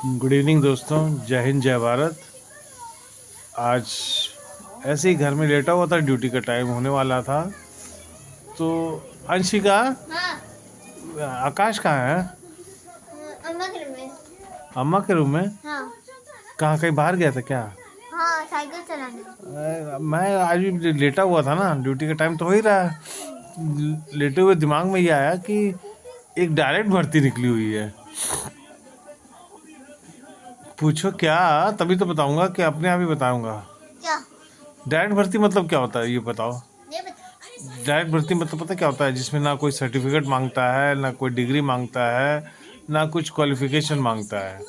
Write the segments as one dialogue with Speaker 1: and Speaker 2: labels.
Speaker 1: Good evening दोस्तों, जय हिंद जय भारत। आज ऐसे ही घर में लेटा हुआ था, ड्यूटी का टाइम होने वाला था। तो अंशिका,
Speaker 2: हाँ।
Speaker 1: आकाश कहाँ है?
Speaker 2: अम्मा के रूम में।
Speaker 1: अम्मा के रूम में?
Speaker 2: हाँ।
Speaker 1: कहाँ, कहीं बाहर गया था क्या?
Speaker 2: हाँ, साइकिल चलाने।
Speaker 1: मैं आज भी लेटा हुआ था ना, ड्यूटी का टाइम तो हो ही रहा है। लेटे हुए दिमाग में ये आया कि एक डायरेक्ट भर्ती निकली हुई है। पूछो क्या, तभी तो बताऊंगा कि अपने आप ही बताऊंगा।
Speaker 2: क्या?
Speaker 1: डायरेक्ट भर्ती मतलब क्या होता है ये बताओ।
Speaker 2: ये बता।
Speaker 1: डायरेक्ट भर्ती मतलब पता क्या होता है? जिसमें ना कोई सर्टिफिकेट मांगता है, ना कोई डिग्री मांगता है, ना कुछ क्वालिफिकेशन मांगता है।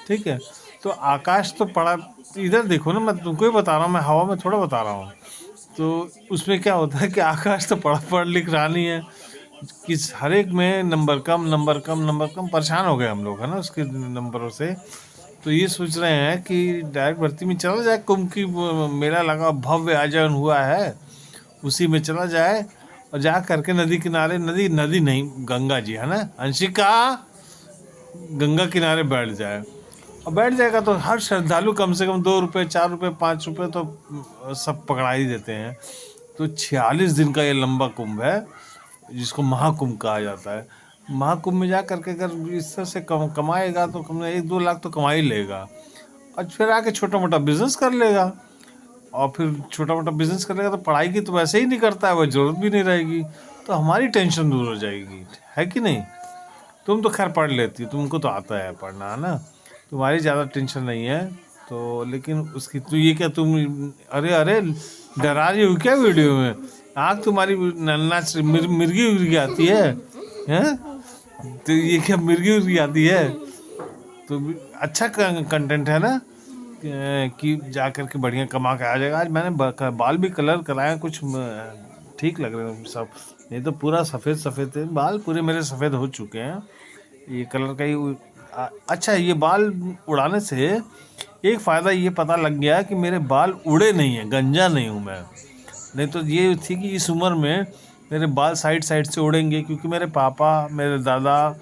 Speaker 1: ठीक है। तो आकाश तो पढ़ा, इधर देखो ना, मैं तुमको ही बता रहा हूँ, मैं हवा में थोड़ा बता रहा हूँ। तो उसमें क्या होता है कि आकाश तो पढ़ लिख रहा नहीं है। किस हर एक में नंबर कम, नंबर कम, नंबर कम, परेशान हो गए हम लोग, है ना, उसके नंबरों से। तो ये सोच रहे हैं कि डायरेक्ट भर्ती में चला जाए। कुंभ की मेला लगा, भव्य आयोजन हुआ है, उसी में चला जाए और जा करके नदी किनारे, नदी नदी नहीं, गंगा जी, है ना अंशिका, गंगा किनारे बैठ जाए। और बैठ जाएगा तो हर श्रद्धालु कम से कम 2 रुपये, 4 रुपये, 5 रुपये तो सब पकड़ा ही देते हैं। तो 46 दिन का ये लंबा कुंभ है, जिसको महाकुंभ कहा जाता है। महाकुंभ में जा करके अगर इस तरह से कमाएगा तो कम 1-2 लाख तो कमा ही लेगा। और फिर आके छोटा मोटा बिजनेस कर लेगा। और फिर छोटा मोटा बिजनेस करेगा तो पढ़ाई की तो वैसे ही नहीं करता है, वह जरूरत भी नहीं रहेगी। तो हमारी टेंशन दूर हो जाएगी, है कि नहीं? तुम तो खैर पढ़ लेती हो, तुमको तो आता है पढ़ना, है ना, तुम्हारी ज़्यादा टेंशन नहीं है। तो लेकिन उसकी तो ये क्या तुम, अरे अरे, डरा रही हो क्या वीडियो में? आँख तुम्हारी नन्ना मिर्गी उर्गी आती है? तो ये क्या मिर्गी उर्गी आती है? तो अच्छा कंटेंट है ना, कि जा कर के बढ़िया कमा के आ जाएगा। आज मैंने बाल भी कलर कराया, कुछ ठीक लग रहे हैं सब। नहीं तो पूरा सफ़ेद सफ़ेद थे बाल, पूरे मेरे सफ़ेद हो चुके हैं। ये कलर का ही अच्छा, ये बाल उड़ाने से एक फ़ायदा ये पता लग गया कि मेरे बाल उड़े नहीं हैं, गंजा नहीं हूँ मैं। नहीं तो ये थी कि इस उम्र में मेरे बाल साइड साइड से उड़ेंगे, क्योंकि मेरे पापा, मेरे दादा,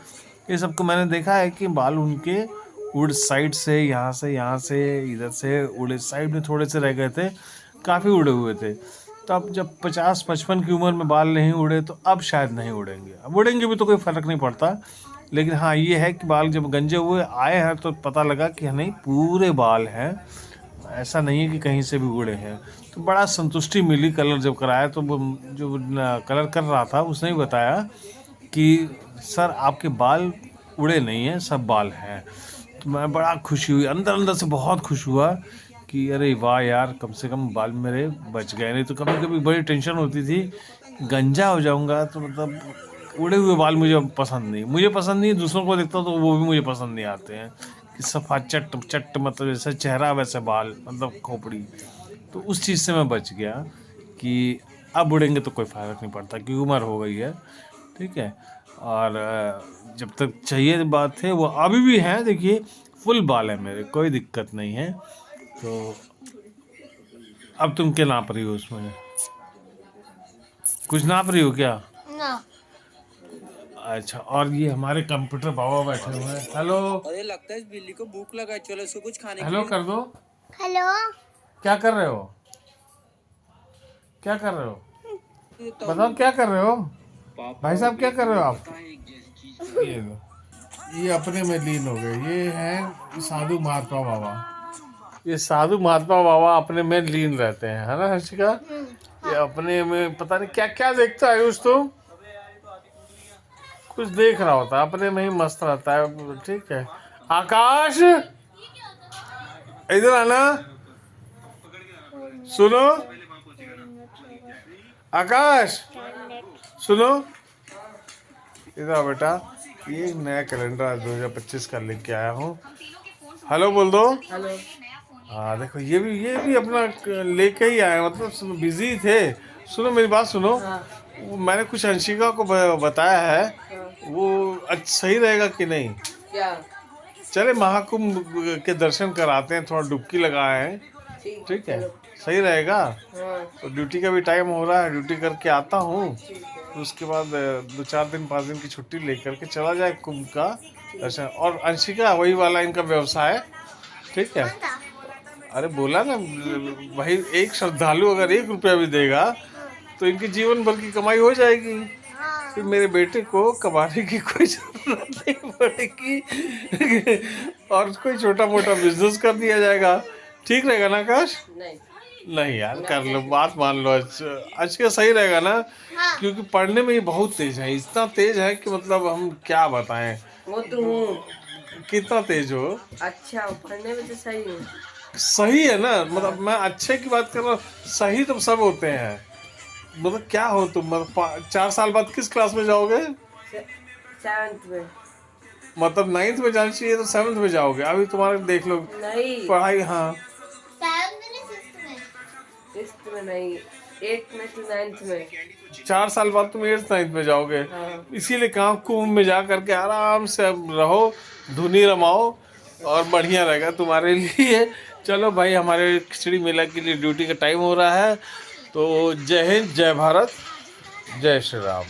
Speaker 1: ये सबको मैंने देखा है कि बाल उनके उड़ साइड से, यहाँ से इधर से उड़े, साइड में थोड़े से रह गए थे, काफ़ी उड़े हुए थे। तो अब जब 50-55 की उम्र में बाल नहीं उड़े तो अब शायद नहीं उड़ेंगे। अब उड़ेंगे भी तो कोई फ़र्क नहीं पड़ता। लेकिन हाँ, ये है कि बाल जब गंजे हुए आए हैं तो पता लगा कि नहीं, पूरे बाल हैं, ऐसा नहीं है कि कहीं से भी उड़े हैं। तो बड़ा संतुष्टि मिली कलर जब कराया। तो वो जो कलर कर रहा था उसने भी बताया कि सर आपके बाल उड़े नहीं हैं, सब बाल हैं। तो मैं बड़ा खुशी हुई, अंदर अंदर से बहुत खुश हुआ कि अरे वाह यार, कम से कम बाल मेरे बच गए। नहीं तो कभी कभी बड़ी टेंशन होती थी, गंजा हो जाऊंगा तो मतलब उड़े हुए बाल मुझे पसंद नहीं, दूसरों को देखता तो वो भी मुझे पसंद नहीं आते हैं कि सफ़ा चट चट, मतलब जैसे चेहरा वैसे बाल, मतलब खोपड़ी। तो उस चीज़ से मैं बच गया कि अब उड़ेंगे तो कोई फ़र्क नहीं पड़ता, क्योंकि उम्र हो गई है। ठीक है। और जब तक चाहिए बात है वो अभी भी है, देखिए फुल बाल है मेरे, कोई दिक्कत नहीं है। तो अब तुम क्या नाप रही हो उसमें? कुछ नाप रही हो क्या?
Speaker 2: ना।
Speaker 1: अच्छा, और ये हमारे कंप्यूटर बाबा बैठे हुए हैं। हेलो,
Speaker 3: अरे लगता है इस बिल्ली को भूख लगा है, चलो इसको कुछ खाने के
Speaker 1: हेलो
Speaker 3: लिए।
Speaker 1: कर दो।
Speaker 2: हेलो।
Speaker 1: क्या कर रहे हो? क्या कर रहे हो?
Speaker 3: देता
Speaker 1: बताओ
Speaker 3: हूँ।
Speaker 1: क्या कर रहे हो?
Speaker 3: पापा
Speaker 1: भाई साहब क्या कर रहे हो आप?
Speaker 3: पता है एक चीज।
Speaker 1: ये लो, ये अपने में लीन हो गए। ये हैं साधु महात्मा बाबा। ये साधु महात्मा बाबा अपने में लीन रहते हैं, है ना हर्षिका? ये अपने में पता नहीं क्या क्या देखता है उस, तो कुछ देख रहा होता है, अपने में ही मस्त रहता है। ठीक है। आकाश, इधर आना, सुनो। आकाश सुनो, इधर आओ बेटा। ये नया कैलेंडर 2025 का लेके आया हूँ। हेलो बोल दो।
Speaker 3: हेलो।
Speaker 1: हाँ देखो, ये भी अपना लेके ही आए, मतलब बिजी थे। सुनो मेरी बात सुनो। वो मैंने कुछ अंशिका को बताया है, वो सही रहेगा कि नहीं?
Speaker 3: क्या?
Speaker 1: चले महाकुंभ के दर्शन कराते हैं, थोड़ा डुबकी लगाए हैं। ठीक है, सही रहेगा। तो ड्यूटी का भी टाइम हो रहा है, ड्यूटी करके आता हूँ, तो उसके बाद 2-4 दिन 5 दिन की छुट्टी लेकर के चला जाए कुंभ का अच्छा, और अंशिका वही वाला इनका व्यवसाय है, ठीक है।
Speaker 2: कौन था?
Speaker 1: अरे बोला ना भाई, एक श्रद्धालु अगर 1 रुपया भी देगा तो इनके जीवन भर की कमाई हो जाएगी।
Speaker 2: हाँ
Speaker 1: फिर मेरे बेटे को कमाने की कोई जरूरत नहीं पड़ेगी और कोई छोटा मोटा बिजनेस कर दिया जाएगा। ठीक रहेगा ना आकाश?
Speaker 4: नहीं,
Speaker 1: नहीं यार, कर लो, बात मान लो। अच्छा सही रहेगा ना?
Speaker 2: हाँ
Speaker 1: क्योंकि पढ़ने में ये बहुत तेज है, इतना तेज है कि मतलब हम क्या बताएं।
Speaker 4: वो तो हूँ।
Speaker 1: कितना तेज हो?
Speaker 4: अच्छा, पढ़ने में तो सही हूँ।
Speaker 1: सही है ना, मतलब मैं अच्छे की बात कर रहा हूँ। सही तो सब होते हैं, मतलब क्या हो तुम, मतलब 4 साल बाद किस क्लास में जाओगे?
Speaker 4: 7th में।
Speaker 1: मतलब 9th में जाना चाहिए, तो 7th में जाओगे। अभी तुम्हारे देख लो
Speaker 4: नहीं,
Speaker 1: पढ़ाई। हाँ,
Speaker 2: 7th में 6th में।
Speaker 4: 6th में नहीं, 8th में to 9th में।
Speaker 1: 4 साल बाद तुम 8th 9th में जाओगे।
Speaker 4: हाँ।
Speaker 1: इसीलिए काम कुंभ में जा करके आराम से अब रहो, धुनी रमाओ, और बढ़िया रहेगा तुम्हारे लिए। चलो भाई, हमारे खिचड़ी मेला के लिए ड्यूटी का टाइम हो रहा है, तो जय हिंद, जय भारत, जय श्री राम।